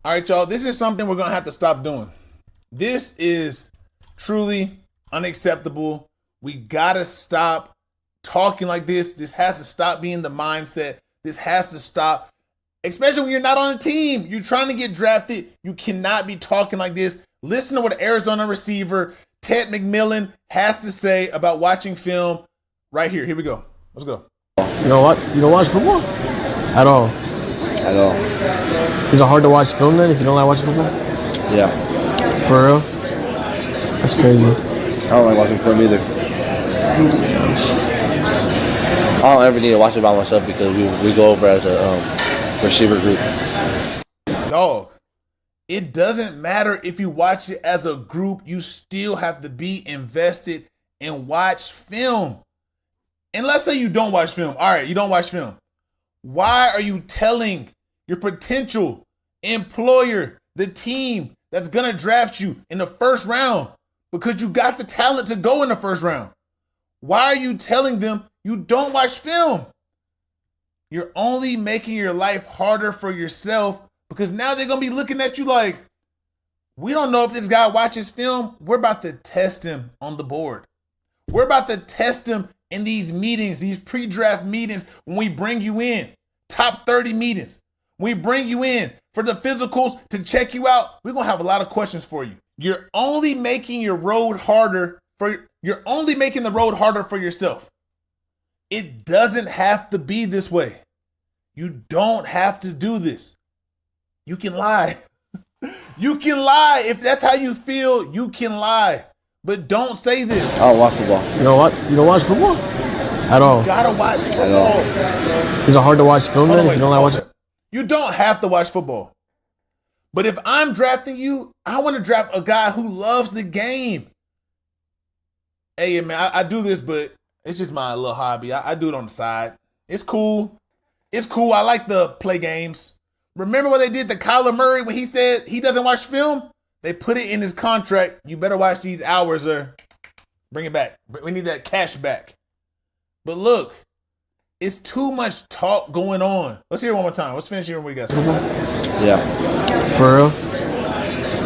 All right, y'all. This is something we're gonna have to stop doing. This is truly unacceptable. We gotta stop talking like this. This has to stop being the mindset. This has to stop. Especially when you're not on a team. You're trying to get drafted. You cannot be talking like this. Listen to what Arizona receiver Tet McMillian has to say about watching film right here. Here we go. Let's go. You know what? You don't watch football? At all? At all. Is it hard to watch film then if you don't like watching football? Yeah. For real? That's crazy. I don't like watching film either. I don't ever need to watch it by myself because we go over as a receiver group. Dog, it doesn't matter if you watch it as a group. You still have to be invested and watch film. And let's say you don't watch film. All right, you don't watch film. Why are you telling your potential employer, the team that's going to draft you in the first round because you got the talent to go in the first round? Why are you telling them you don't watch film? You're only making your life harder for yourself because now they're going to be looking at you like, we don't know if this guy watches film. We're about to test him on the board. We're about to test him in these meetings, these pre-draft meetings, when we bring you in, top 30 meetings. When we bring you in for the physicals to check you out, we're going to have a lot of questions for you. You're only making the road harder for yourself. It doesn't have to be this way. You don't have to do this. You can lie. You can lie. If that's how you feel, you can lie. But don't say this. I don't watch football. You know what? You don't watch football? At all? You gotta watch football. Is it hard to watch film then if you don't like watching? You don't have to watch football. But if I'm drafting you, I want to draft a guy who loves the game. Hey, man, I do this, but it's just my little hobby. I do it on the side. It's cool. It's cool. I like to play games. Remember what they did to Kyler Murray when he said he doesn't watch film? They put it in his contract. You better watch these hours or bring it back. We need that cash back. But look, it's too much talk going on. Let's hear it one more time. Let's finish hearing what you guys say. Yeah. For real?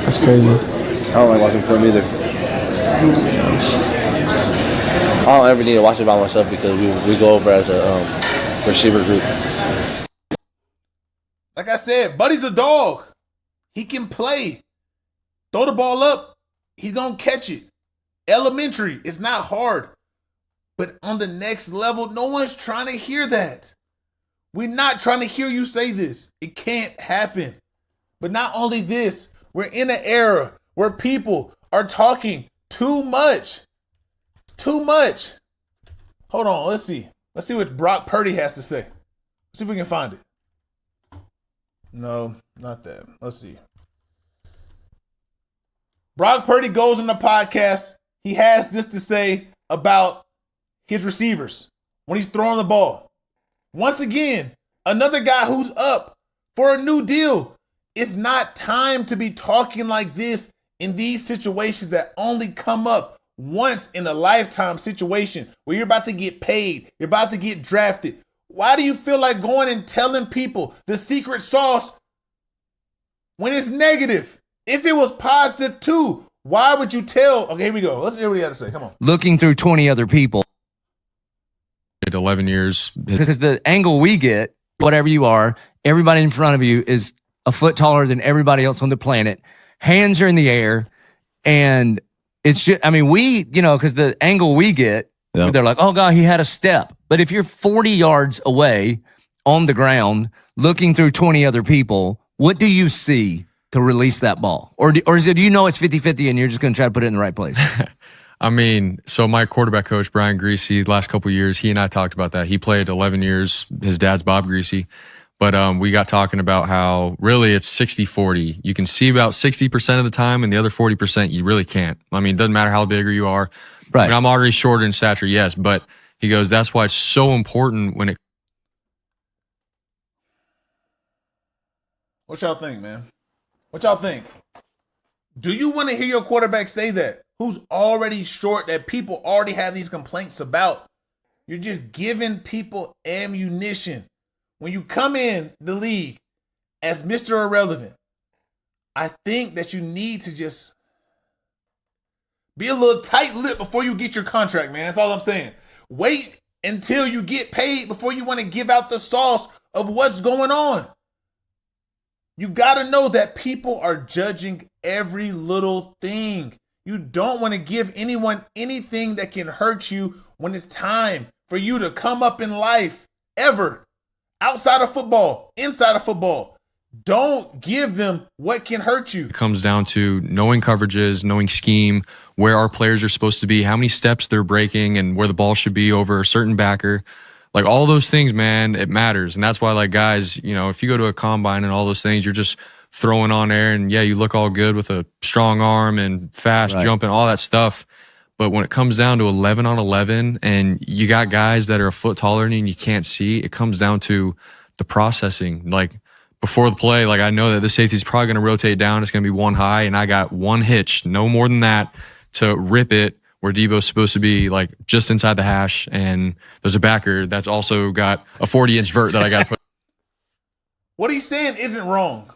That's crazy. I don't like watching film either. I don't ever need to watch it by myself because we go over as a receiver group. Like I said, Buddy's a dog. He can play. Throw the ball up, he's going to catch it. Elementary, it's not hard. But on the next level, no one's trying to hear that. We're not trying to hear you say this. It can't happen. But not only this, we're in an era where people are talking too much. Too much. Hold on, let's see. Let's see what Brock Purdy has to say. Let's see if we can find it. No, not that. Let's see. Brock Purdy goes on the podcast. He has this to say about his receivers when he's throwing the ball. Once again, another guy who's up for a new deal. It's not time to be talking like this in these situations that only come up once in a lifetime situation where you're about to get paid, you're about to get drafted. Why do you feel like going and telling people the secret sauce when it's negative? If it was positive too, why would you tell? Okay, here we go. Let's hear what he had to say. Come on. Looking through 20 other people. 11 years. Because the angle we get, whatever you are, everybody in front of you is a foot taller than everybody else on the planet. Hands are in the air. And it's just, I mean, because the angle we get, they're like, oh, God, he had a step. But if you're 40 yards away on the ground, looking through 20 other people, what do you see to release that ball? Or is it, it's 50-50 and you're just going to try to put it in the right place? I mean, so my quarterback coach, Brian Greasy, the last couple of years, he and I talked about that. He played 11 years. His dad's Bob Greasy. But we got talking about how really it's 60-40. You can see about 60% of the time, and the other 40% you really can't. I mean, it doesn't matter how bigger you are. Right. I mean, I'm already shorter in stature, yes, but he goes, that's why it's so important when it. What y'all think, man? What y'all think? Do you want to hear your quarterback say that? Who's already short, that people already have these complaints about? You're just giving people ammunition. When you come in the league as Mr. Irrelevant, I think that you need to just be a little tight-lipped before you get your contract, man. That's all I'm saying. Wait until you get paid before you want to give out the sauce of what's going on. You got to know that people are judging every little thing. You don't want to give anyone anything that can hurt you when it's time for you to come up in life, ever. Outside of football, inside of football. Don't give them what can hurt you. It comes down to knowing coverages, knowing scheme, where our players are supposed to be, how many steps they're breaking, and where the ball should be over a certain backer. Like all those things, man, it matters. And that's why, like, guys, you know, if you go to a combine and all those things, you're just throwing on air and yeah, you look all good with a strong arm and fast jumping, all that stuff. But when it comes down to 11 on 11 and you got guys that are a foot taller than you and you can't see, it comes down to the processing. Like before the play, like I know that the safety is probably going to rotate down. It's going to be one high and I got one hitch, no more than that, to rip it where Debo's supposed to be like just inside the hash. And there's a backer that's also got a 40-inch vert that I got to put. What he's saying isn't wrong.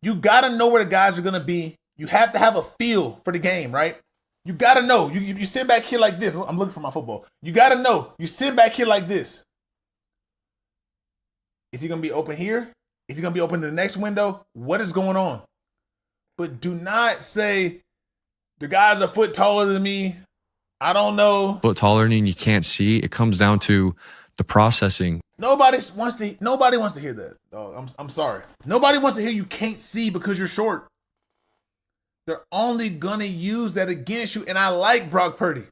You got to know where the guys are going to be. You have to have a feel for the game, right? You got to know. You sit back here like this. I'm looking for my football. You got to know. You sit back here like this. Is he going to be open here? Is he going to be open to the next window? What is going on? But do not say, the guy's a foot taller than me. I don't know. Foot taller than you and you can't see. It comes down to the processing. Nobody wants to hear that. Oh, I'm sorry. Nobody wants to hear you can't see because you're short. They're only going to use that against you. And I like Brock Purdy.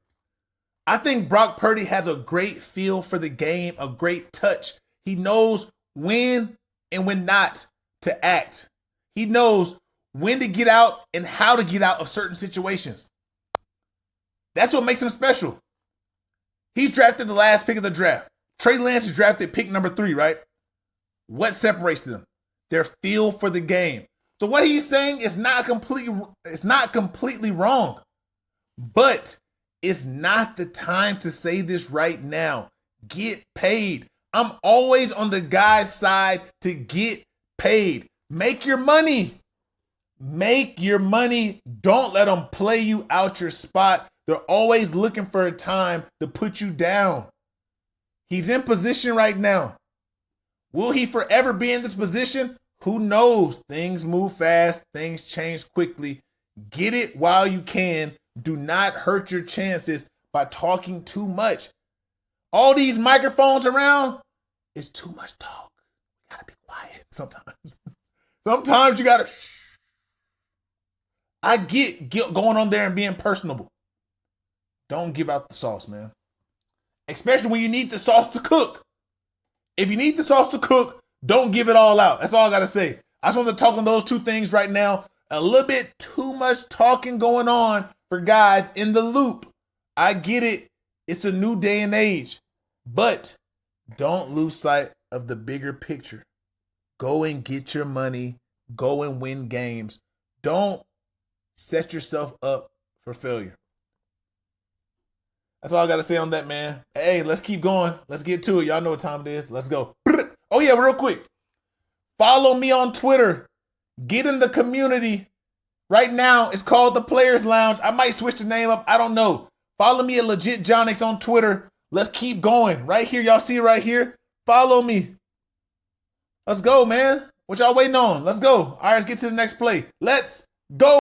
I think Brock Purdy has a great feel for the game, a great touch. He knows when and when not to act. He knows when to get out and how to get out of certain situations. That's what makes him special. He's drafted the last pick of the draft. Trey Lance is drafted pick number 3, right? What separates them? Their feel for the game. So what he's saying is not completely wrong. But it's not the time to say this right now. Get paid. I'm always on the guy's side to get paid. Make your money. Make your money. Don't let them play you out your spot. They're always looking for a time to put you down. He's in position right now. Will he forever be in this position? Who knows? Things move fast. Things change quickly. Get it while you can. Do not hurt your chances by talking too much. All these microphones around, it's too much talk. You gotta be quiet sometimes. Sometimes you gotta shh. I get going on there and being personable. Don't give out the sauce, man. Especially when you need the sauce to cook. If you need the sauce to cook, don't give it all out. That's all I got to say. I just want to talk on those two things right now. A little bit too much talking going on for guys in the loop. I get it. It's a new day and age. But don't lose sight of the bigger picture. Go and get your money. Go and win games. Don't set yourself up for failure. That's all I got to say on that, man. Hey, let's keep going. Let's get to it. Y'all know what time it is. Let's go. Oh, yeah, real quick. Follow me on Twitter. Get in the community. Right now, it's called the Players Lounge. I might switch the name up. I don't know. Follow me at Legit Jonix on Twitter. Let's keep going. Right here. Y'all see it right here? Follow me. Let's go, man. What y'all waiting on? Let's go. All right, let's get to the next play. Let's go.